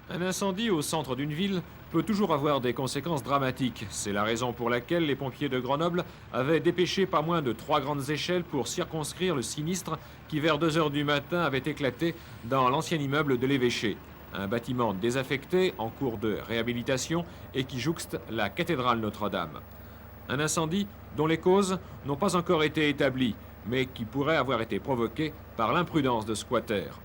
Un incendie au centre d'une ville peut toujours avoir des conséquences dramatiques. C'est la raison pour laquelle les pompiers de Grenoble avaient dépêché pas moins de 3 grandes échelles pour circonscrire le sinistre qui, vers 2 heures du matin, avait éclaté dans l'ancien immeuble de l'évêché. Un bâtiment désaffecté, en cours de réhabilitation, et qui jouxte la cathédrale Notre-Dame. Un incendie dont les causes n'ont pas encore été établies, mais qui pourrait avoir été provoqué par l'imprudence de squatters.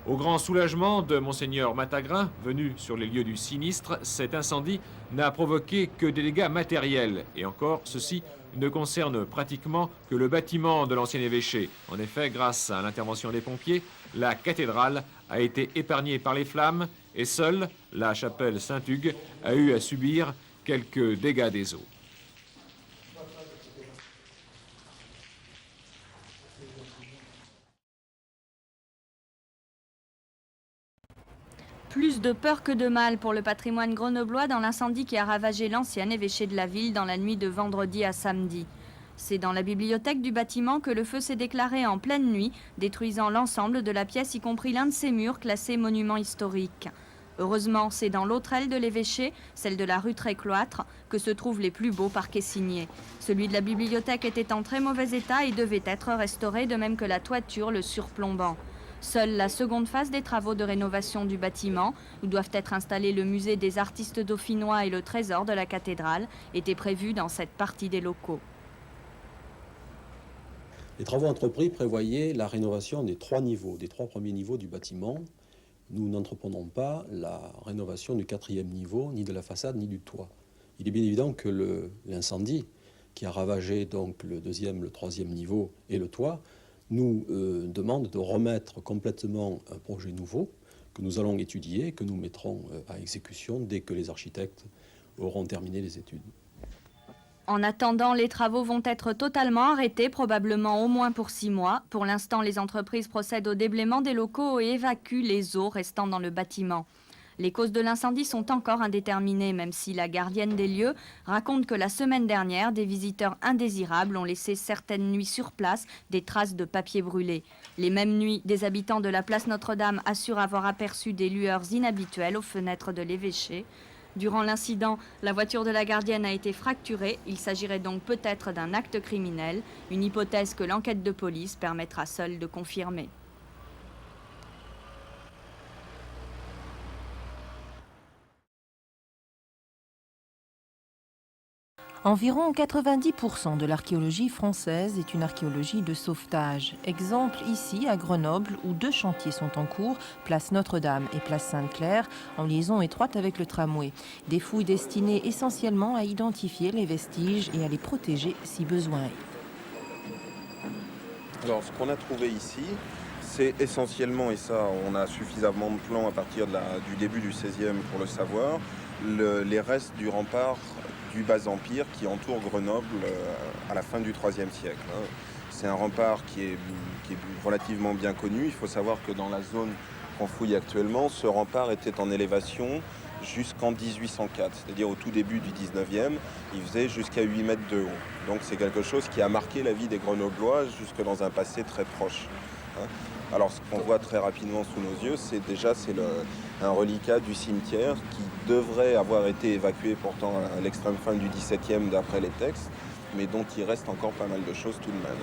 Au grand soulagement de Monseigneur Matagrin, venu sur les lieux du sinistre, cet incendie n'a provoqué que des dégâts matériels. Et encore, ceci ne concerne pratiquement que le bâtiment de l'ancien évêché. En effet, grâce à l'intervention des pompiers, la cathédrale a été épargnée par les flammes et seule la chapelle Saint-Hugues a eu à subir quelques dégâts des eaux. Plus de peur que de mal pour le patrimoine grenoblois dans l'incendie qui a ravagé l'ancien évêché de la ville dans la nuit de vendredi à samedi. C'est dans la bibliothèque du bâtiment que le feu s'est déclaré en pleine nuit, détruisant l'ensemble de la pièce, y compris l'un de ses murs classés monument historique. Heureusement, c'est dans l'autre aile de l'évêché, celle de la rue Trécloître, que se trouvent les plus beaux parquets signés. Celui de la bibliothèque était en très mauvais état et devait être restauré, de même que la toiture le surplombant. Seule la seconde phase des travaux de rénovation du bâtiment, où doivent être installés le musée des artistes dauphinois et le trésor de la cathédrale, était prévue dans cette partie des locaux. Les travaux entrepris prévoyaient la rénovation des 3 niveaux, des 3 premiers niveaux du bâtiment. Nous n'entreprenons pas la rénovation du 4e niveau, ni de la façade, ni du toit. Il est bien évident que l'incendie qui a ravagé donc le 2e, le 3e niveau et le toit nous demande de remettre complètement un projet nouveau que nous allons étudier, que nous mettrons à exécution dès que les architectes auront terminé les études. En attendant, les travaux vont être totalement arrêtés, probablement au moins pour 6 mois. Pour l'instant, les entreprises procèdent au déblaiement des locaux et évacuent les eaux restant dans le bâtiment. Les causes de l'incendie sont encore indéterminées, même si la gardienne des lieux raconte que la semaine dernière, des visiteurs indésirables ont laissé certaines nuits sur place des traces de papier brûlé. Les mêmes nuits, des habitants de la place Notre-Dame assurent avoir aperçu des lueurs inhabituelles aux fenêtres de l'évêché. Durant l'incident, la voiture de la gardienne a été fracturée. Il s'agirait donc peut-être d'un acte criminel, une hypothèse que l'enquête de police permettra seule de confirmer. Environ 90% de l'archéologie française est une archéologie de sauvetage. Exemple ici à Grenoble où 2 chantiers sont en cours, place Notre-Dame et place Sainte-Claire, en liaison étroite avec le tramway. Des fouilles destinées essentiellement à identifier les vestiges et à les protéger si besoin est. Alors ce qu'on a trouvé ici, c'est essentiellement, et ça on a suffisamment de plans à partir du début du XVIe pour le savoir, les restes du rempart du Bas-Empire qui entoure Grenoble à la fin du IIIe siècle. C'est un rempart qui est relativement bien connu. Il faut savoir que dans la zone qu'on fouille actuellement, ce rempart était en élévation jusqu'en 1804, c'est-à-dire au tout début du 19e, il faisait jusqu'à 8 mètres de haut. Donc c'est quelque chose qui a marqué la vie des Grenoblois jusque dans un passé très proche. Alors ce qu'on voit très rapidement sous nos yeux, c'est un reliquat du cimetière qui devrait avoir été évacué pourtant à l'extrême fin du XVIIe d'après les textes, mais dont il reste encore pas mal de choses tout de même.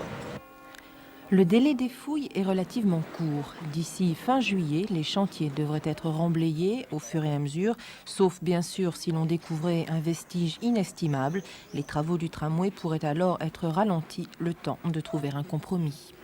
Le délai des fouilles est relativement court. D'ici fin juillet, les chantiers devraient être remblayés au fur et à mesure, sauf bien sûr si l'on découvrait un vestige inestimable. Les travaux du tramway pourraient alors être ralentis, le temps de trouver un compromis.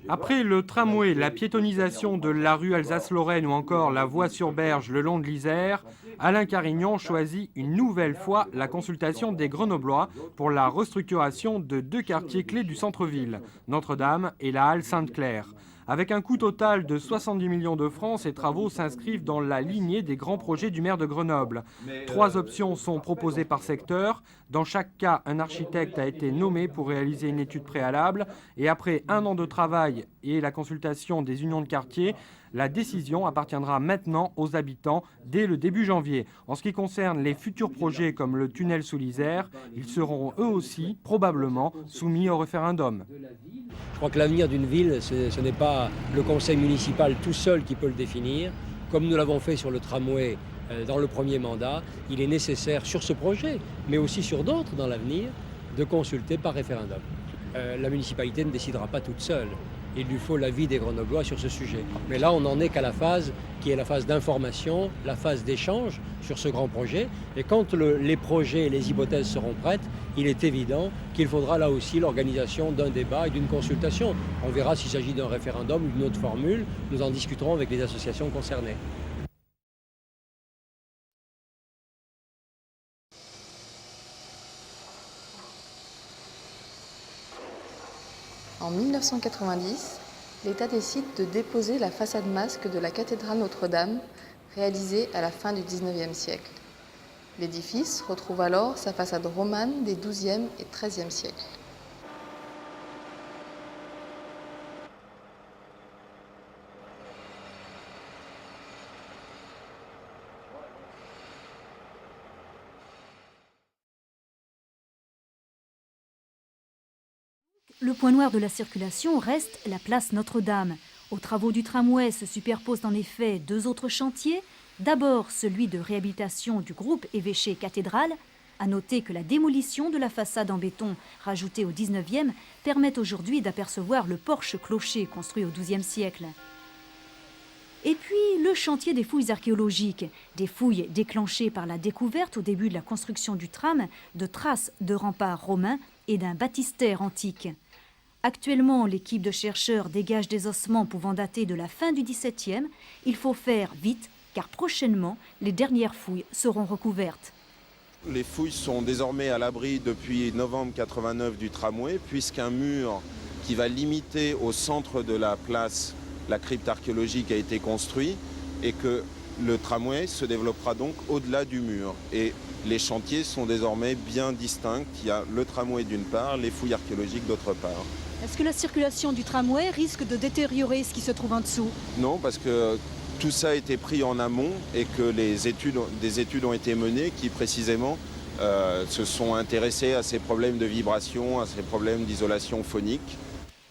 Après le tramway, la piétonisation de la rue Alsace-Lorraine ou encore la voie sur berge le long de l'Isère, Alain Carignon choisit une nouvelle fois la consultation des Grenoblois pour la restructuration de 2 quartiers clés du centre-ville, Notre-Dame et la halle Sainte-Claire. Avec un coût total de 70 millions de francs, ces travaux s'inscrivent dans la lignée des grands projets du maire de Grenoble. 3 options sont proposées par secteur. Dans chaque cas, un architecte a été nommé pour réaliser une étude préalable. Et après 1 an de travail et la consultation des unions de quartier, la décision appartiendra maintenant aux habitants dès le début janvier. En ce qui concerne les futurs projets comme le tunnel sous l'Isère, ils seront eux aussi probablement soumis au référendum. Je crois que l'avenir d'une ville, ce n'est pas le conseil municipal tout seul qui peut le définir. Comme nous l'avons fait sur le tramway dans le premier mandat, il est nécessaire sur ce projet, mais aussi sur d'autres dans l'avenir, de consulter par référendum. La municipalité ne décidera pas toute seule. Il lui faut l'avis des Grenoblois sur ce sujet. Mais là, on n'en est qu'à la phase qui est la phase d'information, la phase d'échange sur ce grand projet. Et quand les projets et les hypothèses seront prêtes, il est évident qu'il faudra là aussi l'organisation d'un débat et d'une consultation. On verra s'il s'agit d'un référendum ou d'une autre formule. Nous en discuterons avec les associations concernées. En 1990, l'État décide de déposer la façade masque de la cathédrale Notre-Dame, réalisée à la fin du XIXe siècle. L'édifice retrouve alors sa façade romane des XIIe et XIIIe siècles. Le point noir de la circulation reste la place Notre-Dame. Aux travaux du tramway se superposent en effet 2 autres chantiers. D'abord celui de réhabilitation du groupe évêché cathédrale. À noter que la démolition de la façade en béton rajoutée au XIXe permet aujourd'hui d'apercevoir le porche-clocher construit au XIIe siècle. Et puis le chantier des fouilles archéologiques, des fouilles déclenchées par la découverte au début de la construction du tram de traces de remparts romains et d'un baptistère antique. Actuellement, l'équipe de chercheurs dégage des ossements pouvant dater de la fin du XVIIe. Il faut faire vite, car prochainement, les dernières fouilles seront recouvertes. Les fouilles sont désormais à l'abri depuis novembre 89 du tramway, puisqu'un mur qui va limiter au centre de la place la crypte archéologique a été construit et que le tramway se développera donc au-delà du mur. Et les chantiers sont désormais bien distincts. Il y a le tramway d'une part, les fouilles archéologiques d'autre part. Est-ce que la circulation du tramway risque de détériorer ce qui se trouve en dessous? Non, parce que tout ça a été pris en amont et que des études ont été menées qui précisément se sont intéressées à ces problèmes de vibration, à ces problèmes d'isolation phonique.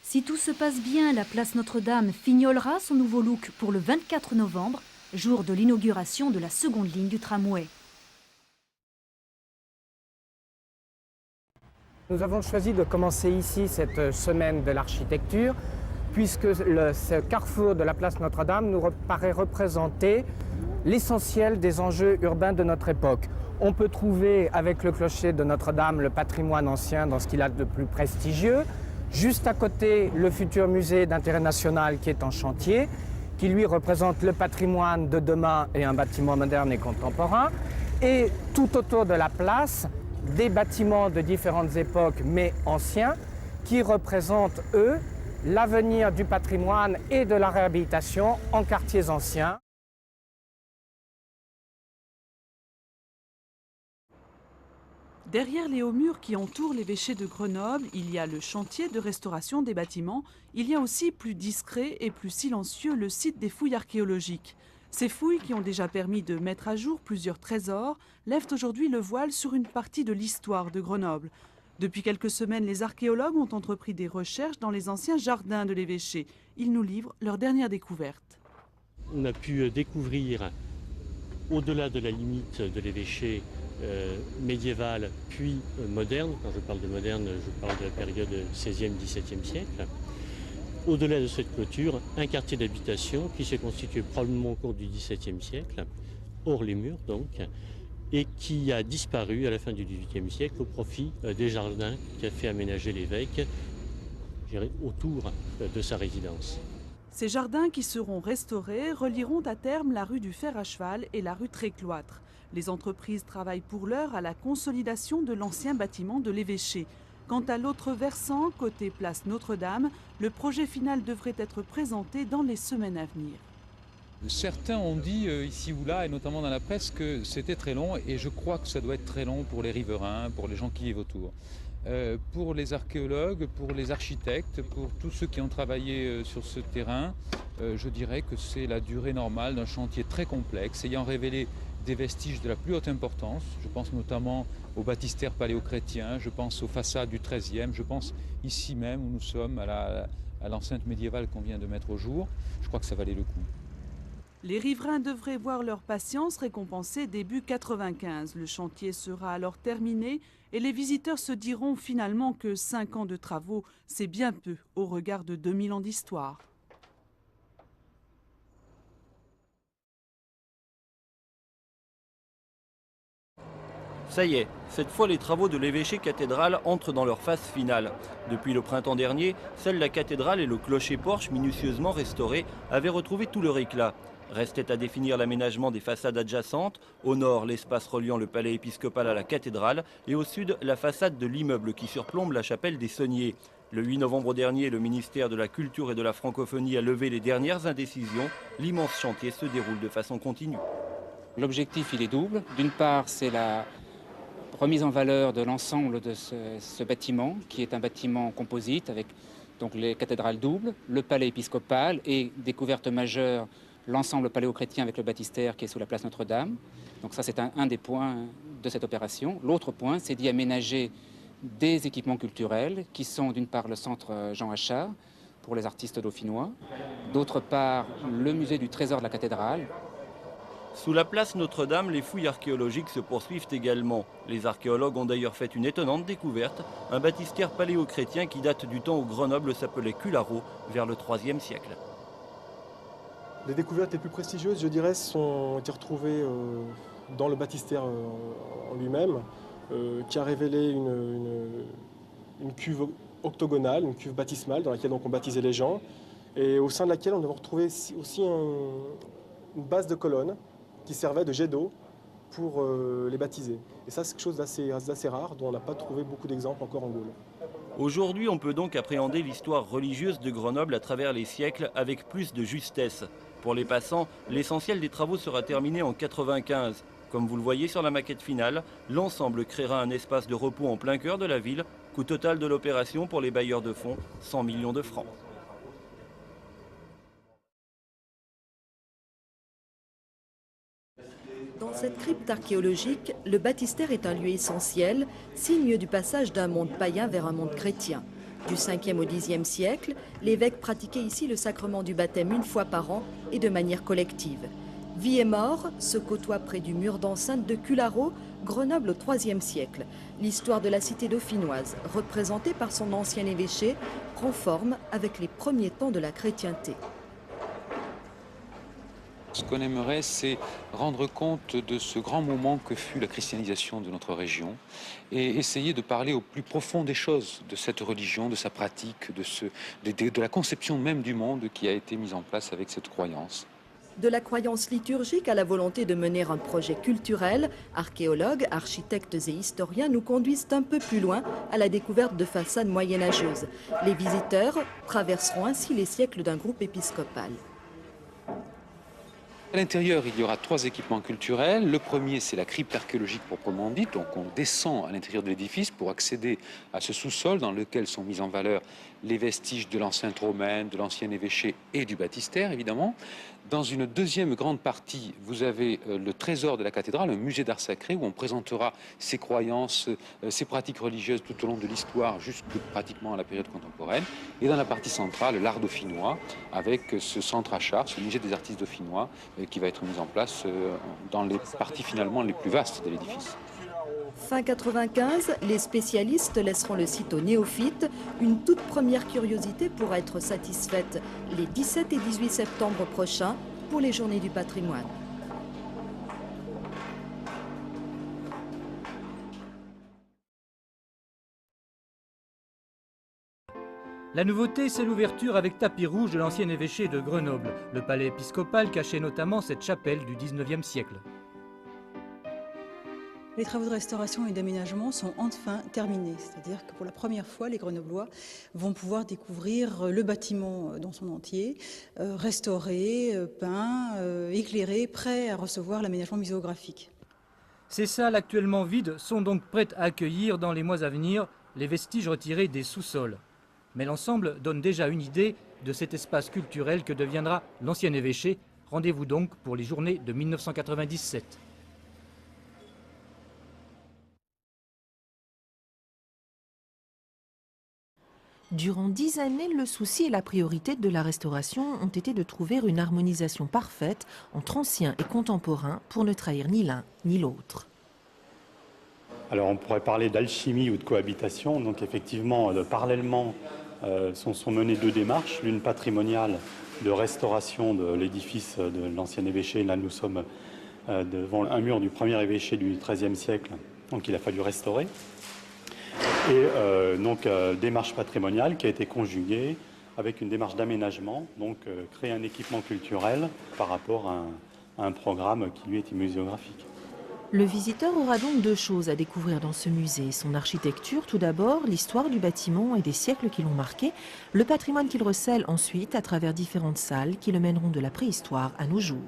Si tout se passe bien, la place Notre-Dame fignolera son nouveau look pour le 24 novembre, jour de l'inauguration de la seconde ligne du tramway. Nous avons choisi de commencer ici cette semaine de l'architecture, puisque ce carrefour de la place Notre-Dame nous paraît représenter l'essentiel des enjeux urbains de notre époque. On peut trouver avec le clocher de Notre-Dame le patrimoine ancien dans ce qu'il a de plus prestigieux. Juste à côté, le futur musée d'intérêt national qui est en chantier, qui lui représente le patrimoine de demain et un bâtiment moderne et contemporain. Et tout autour de la place, des bâtiments de différentes époques mais anciens qui représentent, eux, l'avenir du patrimoine et de la réhabilitation en quartiers anciens. Derrière les hauts murs qui entourent l'évêché de Grenoble, il y a le chantier de restauration des bâtiments. Il y a aussi, plus discret et plus silencieux, le site des fouilles archéologiques. Ces fouilles, qui ont déjà permis de mettre à jour plusieurs trésors, lèvent aujourd'hui le voile sur une partie de l'histoire de Grenoble. Depuis quelques semaines, les archéologues ont entrepris des recherches dans les anciens jardins de l'évêché. Ils nous livrent leur dernière découverte. On a pu découvrir, au-delà de la limite de l'évêché, médiévale puis moderne. Quand je parle de moderne, je parle de la période 16e, 17e siècle. Au-delà de cette clôture, un quartier d'habitation qui s'est constitué probablement au cours du XVIIe siècle, hors les murs donc, et qui a disparu à la fin du XVIIIe siècle au profit des jardins qu'a fait aménager l'évêque autour de sa résidence. Ces jardins qui seront restaurés relieront à terme la rue du Fer à Cheval et la rue Trécloître. Les entreprises travaillent pour l'heure à la consolidation de l'ancien bâtiment de l'évêché. Quant à l'autre versant, côté place Notre-Dame, le projet final devrait être présenté dans les semaines à venir. Certains ont dit ici ou là, et notamment dans la presse, que c'était très long, et je crois que ça doit être très long pour les riverains, pour les gens qui vivent autour. Pour les archéologues, pour les architectes, pour tous ceux qui ont travaillé sur ce terrain, je dirais que c'est la durée normale d'un chantier très complexe, ayant révélé des vestiges de la plus haute importance. Je pense notamment au baptistère paléochrétien, je pense aux façades du XIIIe, je pense ici même où nous sommes, à l'enceinte médiévale qu'on vient de mettre au jour. Je crois que ça valait le coup. Les riverains devraient voir leur patience récompensée début 95. Le chantier sera alors terminé et les visiteurs se diront finalement que 5 ans de travaux, c'est bien peu au regard de 2000 ans d'histoire. Ça y est, cette fois les travaux de l'évêché cathédrale entrent dans leur phase finale. Depuis le printemps dernier, seule la cathédrale et le clocher-porche minutieusement restaurés avaient retrouvé tout leur éclat. Restait à définir l'aménagement des façades adjacentes. Au nord, l'espace reliant le palais épiscopal à la cathédrale et au sud, la façade de l'immeuble qui surplombe la chapelle des Sauniers. Le 8 novembre dernier, le ministère de la Culture et de la Francophonie a levé les dernières indécisions. L'immense chantier se déroule de façon continue. L'objectif, il est double. D'une part, c'est la remise en valeur de l'ensemble de ce bâtiment, qui est un bâtiment composite avec donc les cathédrales doubles, le palais épiscopal et découverte majeure, l'ensemble paléochrétien avec le baptistère qui est sous la place Notre-Dame. Donc ça, c'est un des points de cette opération. L'autre point, c'est d'y aménager des équipements culturels qui sont d'une part le centre Jean Achard pour les artistes dauphinois, d'autre part le musée du trésor de la cathédrale. Sous la place Notre-Dame, les fouilles archéologiques se poursuivent également. Les archéologues ont d'ailleurs fait une étonnante découverte, un baptistère paléochrétien qui date du temps où Grenoble s'appelait Cularo, vers le IIIe siècle. Les découvertes les plus prestigieuses, je dirais, ont été retrouvées dans le baptistère en lui-même, qui a révélé une cuve octogonale, une cuve baptismale dans laquelle donc, on baptisait les gens, et au sein de laquelle on a retrouvé aussi une base de colonnes qui servait de jet d'eau pour les baptiser. Et ça, c'est quelque chose d'assez rare, dont on n'a pas trouvé beaucoup d'exemples encore en Gaule. Aujourd'hui, on peut donc appréhender l'histoire religieuse de Grenoble à travers les siècles avec plus de justesse. Pour les passants, l'essentiel des travaux sera terminé en 95. Comme vous le voyez sur la maquette finale, l'ensemble créera un espace de repos en plein cœur de la ville. Coût total de l'opération pour les bailleurs de fonds, 100 millions de francs. Dans cette crypte archéologique, le baptistère est un lieu essentiel, signe du passage d'un monde païen vers un monde chrétien. Du 5e au 10e siècle, l'évêque pratiquait ici le sacrement du baptême une fois par an et de manière collective. Vie et mort se côtoient près du mur d'enceinte de Cularo, Grenoble au IIIe siècle. L'histoire de la cité dauphinoise, représentée par son ancien évêché, prend forme avec les premiers temps de la chrétienté. Ce qu'on aimerait, c'est rendre compte de ce grand moment que fut la christianisation de notre région et essayer de parler au plus profond des choses, de cette religion, de sa pratique, de la conception même du monde qui a été mise en place avec cette croyance. De la croyance liturgique à la volonté de mener un projet culturel, archéologues, architectes et historiens nous conduisent un peu plus loin à la découverte de façades moyenâgeuses. Les visiteurs traverseront ainsi les siècles d'un groupe épiscopal. À l'intérieur, il y aura 3 équipements culturels. Le premier, c'est la crypte archéologique proprement dite. Donc on descend à l'intérieur de l'édifice pour accéder à ce sous-sol dans lequel sont mis en valeur les vestiges de l'enceinte romaine, de l'ancien évêché et du baptistère, évidemment. Dans une deuxième grande partie, vous avez le trésor de la cathédrale, un musée d'art sacré où on présentera ses croyances, ses pratiques religieuses tout au long de l'histoire, jusque pratiquement à la période contemporaine. Et dans la partie centrale, l'art dauphinois, avec ce centre Achard, ce musée des artistes dauphinois, qui va être mis en place dans les parties finalement les plus vastes de l'édifice. Fin 95, les spécialistes laisseront le site aux néophytes. Une toute première curiosité pourra être satisfaite les 17 et 18 septembre prochains pour les Journées du patrimoine. La nouveauté, c'est l'ouverture avec tapis rouge de l'ancien évêché de Grenoble. Le palais épiscopal cachait notamment cette chapelle du 19e siècle. Les travaux de restauration et d'aménagement sont enfin terminés, c'est-à-dire que pour la première fois, les Grenoblois vont pouvoir découvrir le bâtiment dans son entier, restauré, peint, éclairé, prêt à recevoir l'aménagement muséographique. Ces salles actuellement vides sont donc prêtes à accueillir dans les mois à venir les vestiges retirés des sous-sols. Mais l'ensemble donne déjà une idée de cet espace culturel que deviendra l'ancien évêché. Rendez-vous donc pour les journées de 1997. Durant 10 années, le souci et la priorité de la restauration ont été de trouver une harmonisation parfaite entre anciens et contemporains pour ne trahir ni l'un ni l'autre. Alors on pourrait parler d'alchimie ou de cohabitation. Donc effectivement, parallèlement sont menées deux démarches. L'une patrimoniale de restauration de l'édifice de l'ancien évêché. Là nous sommes devant un mur du premier évêché du XIIIe siècle, donc il a fallu restaurer. Et donc démarche patrimoniale qui a été conjuguée avec une démarche d'aménagement, donc créer un équipement culturel par rapport à un programme qui lui est muséographique. Le visiteur aura donc deux choses à découvrir dans ce musée. Son architecture tout d'abord, l'histoire du bâtiment et des siècles qui l'ont marqué, le patrimoine qu'il recèle ensuite à travers différentes salles qui le mèneront de la préhistoire à nos jours.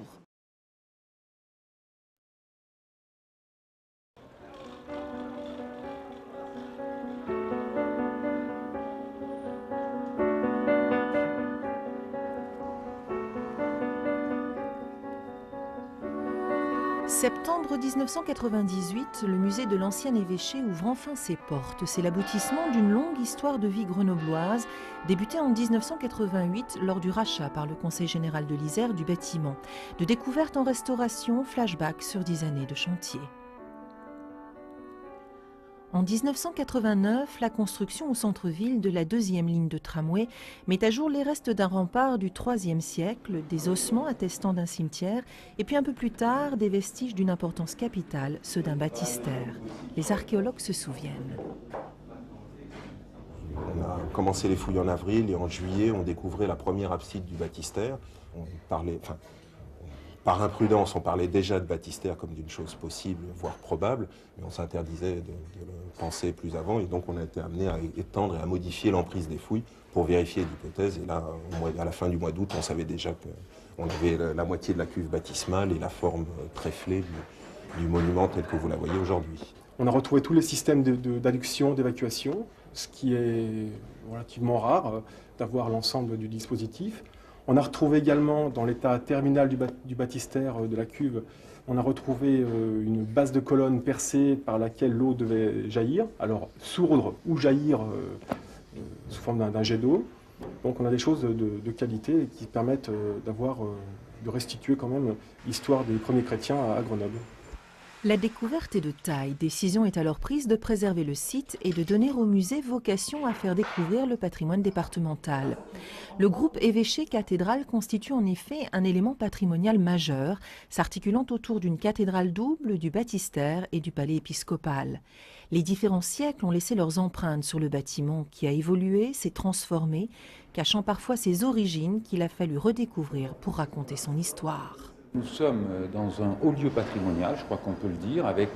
Septembre 1998, le musée de l'ancien évêché ouvre enfin ses portes. C'est l'aboutissement d'une longue histoire de vie grenobloise, débutée en 1988 lors du rachat par le Conseil général de l'Isère du bâtiment. De découverte en restauration, flashback sur 10 années de chantier. En 1989, la construction au centre-ville de la deuxième ligne de tramway met à jour les restes d'un rempart du IIIe siècle, des ossements attestant d'un cimetière, et puis un peu plus tard, des vestiges d'une importance capitale, ceux d'un baptistère. Les archéologues se souviennent. On a commencé les fouilles en avril et en juillet, on découvrait la première abside du baptistère. Par imprudence, on parlait déjà de baptistère comme d'une chose possible, voire probable, mais on s'interdisait de le penser plus avant, et donc on a été amené à étendre et à modifier l'emprise des fouilles pour vérifier l'hypothèse. Et là, à la fin du mois d'août, on savait déjà qu'on avait la moitié de la cuve baptismale et la forme tréflée du monument tel que vous la voyez aujourd'hui. On a retrouvé tous les systèmes d'adduction, d'évacuation, ce qui est relativement rare d'avoir l'ensemble du dispositif. On a retrouvé également, dans l'état terminal du baptistère de la cuve, on a retrouvé une base de colonne percée par laquelle l'eau devait jaillir, alors sourdre ou jaillir sous forme d'un jet d'eau. Donc on a des choses de qualité qui permettent de restituer quand même l'histoire des premiers chrétiens à Grenoble. La découverte est de taille. Décision est alors prise de préserver le site et de donner au musée vocation à faire découvrir le patrimoine départemental. Le groupe évêché-cathédrale constitue en effet un élément patrimonial majeur, s'articulant autour d'une cathédrale double, du baptistère et du palais épiscopal. Les différents siècles ont laissé leurs empreintes sur le bâtiment qui a évolué, s'est transformé, cachant parfois ses origines qu'il a fallu redécouvrir pour raconter son histoire. Nous sommes dans un haut lieu patrimonial, je crois qu'on peut le dire, avec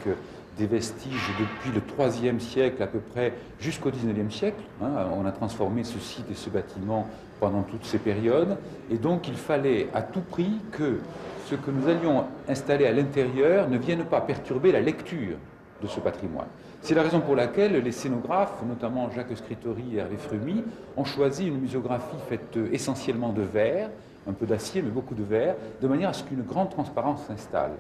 des vestiges depuis le IIIe siècle à peu près jusqu'au XIXe siècle. On a transformé ce site et ce bâtiment pendant toutes ces périodes. Et donc il fallait à tout prix que ce que nous allions installer à l'intérieur ne vienne pas perturber la lecture de ce patrimoine. C'est la raison pour laquelle les scénographes, notamment Jacques Scritori et Hervé Frumy, ont choisi une muséographie faite essentiellement de verre, un peu d'acier, mais beaucoup de verre, de manière à ce qu'une grande transparence s'installe.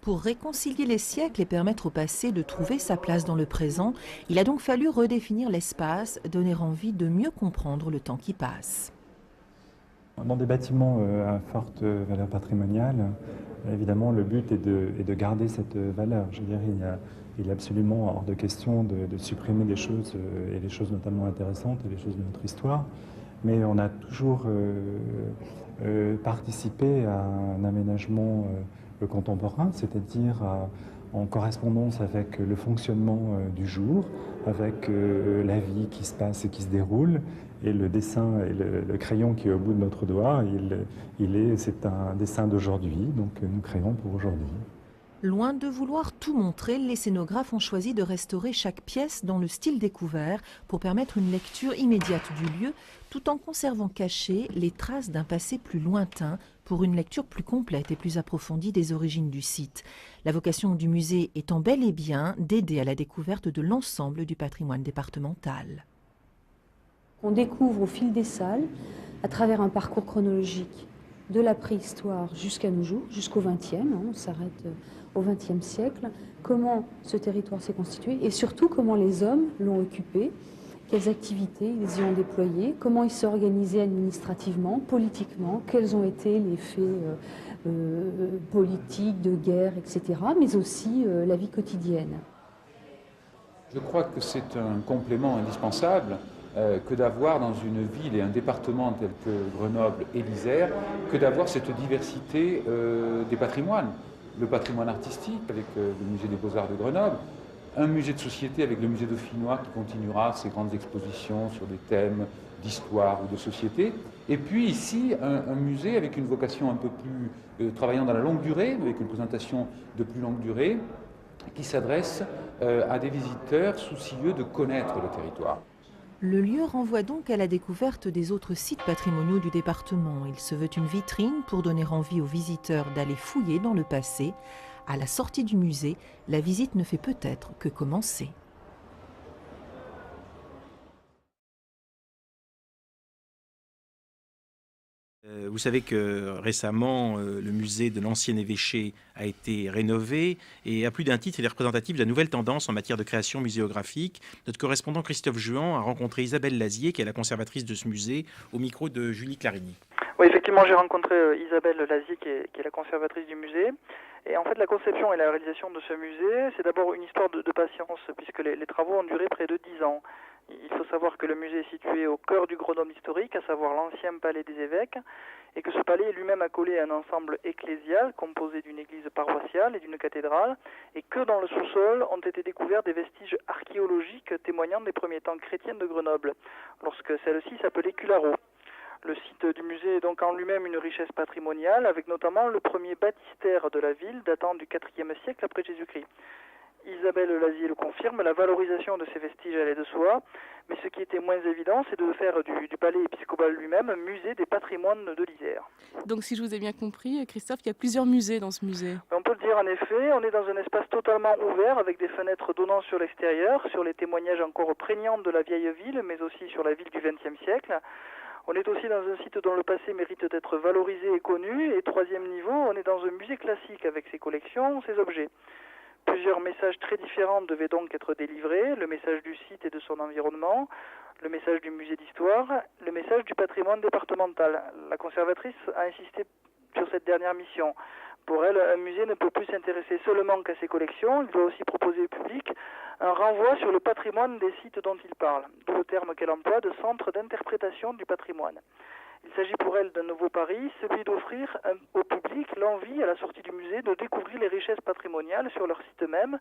Pour réconcilier les siècles et permettre au passé de trouver sa place dans le présent, il a donc fallu redéfinir l'espace, donner envie de mieux comprendre le temps qui passe. Dans des bâtiments à forte valeur patrimoniale, évidemment, le but est de garder cette valeur. Je veux dire, il est absolument hors de question de supprimer des choses, et des choses notamment intéressantes, et des choses de notre histoire. Mais on a toujours participé à un aménagement contemporain, c'est-à-dire en correspondance avec le fonctionnement du jour, avec la vie qui se passe et qui se déroule, et le dessin et le crayon qui est au bout de notre doigt, c'est un dessin d'aujourd'hui, donc nous créons pour aujourd'hui. Loin de vouloir tout montrer, les scénographes ont choisi de restaurer chaque pièce dans le style découvert pour permettre une lecture immédiate du lieu, tout en conservant cachées les traces d'un passé plus lointain pour une lecture plus complète et plus approfondie des origines du site. La vocation du musée étant bel et bien d'aider à la découverte de l'ensemble du patrimoine départemental. On découvre au fil des salles, à travers un parcours chronologique, de la préhistoire jusqu'à nos jours, jusqu'au XXe, on s'arrête au XXe siècle, comment ce territoire s'est constitué et surtout comment les hommes l'ont occupé, quelles activités ils y ont déployées, comment ils s'est organisé administrativement, politiquement, quels ont été les faits politiques, de guerre, etc., mais aussi la vie quotidienne. Je crois que c'est un complément indispensable que d'avoir dans une ville et un département tel que Grenoble et l'Isère, que d'avoir cette diversité des patrimoines. Le patrimoine artistique avec le musée des Beaux-Arts de Grenoble, un musée de société avec le musée dauphinois qui continuera ses grandes expositions sur des thèmes d'histoire ou de société, et puis ici un musée avec une vocation un peu plus travaillant dans la longue durée, avec une présentation de plus longue durée, qui s'adresse à des visiteurs soucieux de connaître le territoire. Le lieu renvoie donc à la découverte des autres sites patrimoniaux du département. Il se veut une vitrine pour donner envie aux visiteurs d'aller fouiller dans le passé. À la sortie du musée, la visite ne fait peut-être que commencer. Vous savez que récemment, le musée de l'ancien évêché a été rénové et à plus d'un titre, il est représentatif de la nouvelle tendance en matière de création muséographique. Notre correspondant Christophe Juan a rencontré Isabelle Lazier, qui est la conservatrice de ce musée, au micro de Julie Clarini. Oui, effectivement, j'ai rencontré Isabelle Lazier, qui est la conservatrice du musée. Et en fait, la conception et la réalisation de ce musée, c'est d'abord une histoire de patience, puisque les travaux ont duré près de 10 ans. Il faut savoir que le musée est situé au cœur du Grenoble historique, à savoir l'ancien palais des évêques, et que ce palais est lui-même accolé à un ensemble ecclésial composé d'une église paroissiale et d'une cathédrale, et que dans le sous-sol ont été découverts des vestiges archéologiques témoignant des premiers temps chrétiens de Grenoble, lorsque celle-ci s'appelait Cularo. Le site du musée est donc en lui-même une richesse patrimoniale, avec notamment le premier baptistère de la ville datant du IVe siècle après Jésus-Christ. Isabelle Lazier le confirme, la valorisation de ces vestiges allait de soi, mais ce qui était moins évident, c'est de faire du palais épiscopal lui-même un musée des patrimoines de l'Isère. Donc si je vous ai bien compris, Christophe, il y a plusieurs musées dans ce musée. On peut le dire en effet, on est dans un espace totalement ouvert avec des fenêtres donnant sur l'extérieur, sur les témoignages encore prégnants de la vieille ville, mais aussi sur la ville du XXe siècle. On est aussi dans un site dont le passé mérite d'être valorisé et connu, et troisième niveau, on est dans un musée classique avec ses collections, ses objets. Plusieurs messages très différents devaient donc être délivrés, le message du site et de son environnement, le message du musée d'histoire, le message du patrimoine départemental. La conservatrice a insisté sur cette dernière mission. Pour elle, un musée ne peut plus s'intéresser seulement qu'à ses collections, il doit aussi proposer au public un renvoi sur le patrimoine des sites dont il parle, d'où le terme qu'elle emploie de centre d'interprétation du patrimoine. Il s'agit pour elle d'un nouveau pari, celui d'offrir au public l'envie, à la sortie du musée, de découvrir les richesses patrimoniales sur leur site même,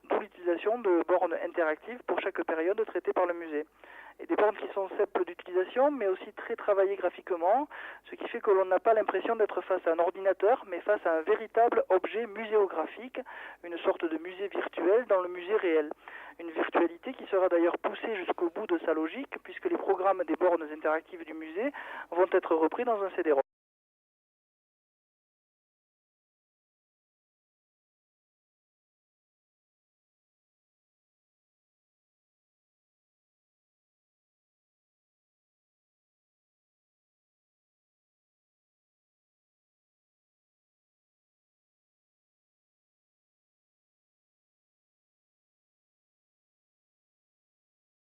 d'où l'utilisation de bornes interactives pour chaque période traitée par le musée. Et des bornes qui sont simples d'utilisation, mais aussi très travaillées graphiquement, ce qui fait que l'on n'a pas l'impression d'être face à un ordinateur, mais face à un véritable objet muséographique, une sorte de musée virtuel dans le musée réel. Une virtualité qui sera d'ailleurs poussée jusqu'au bout de sa logique, puisque les programmes des bornes interactives du musée vont être repris dans un CD-ROM.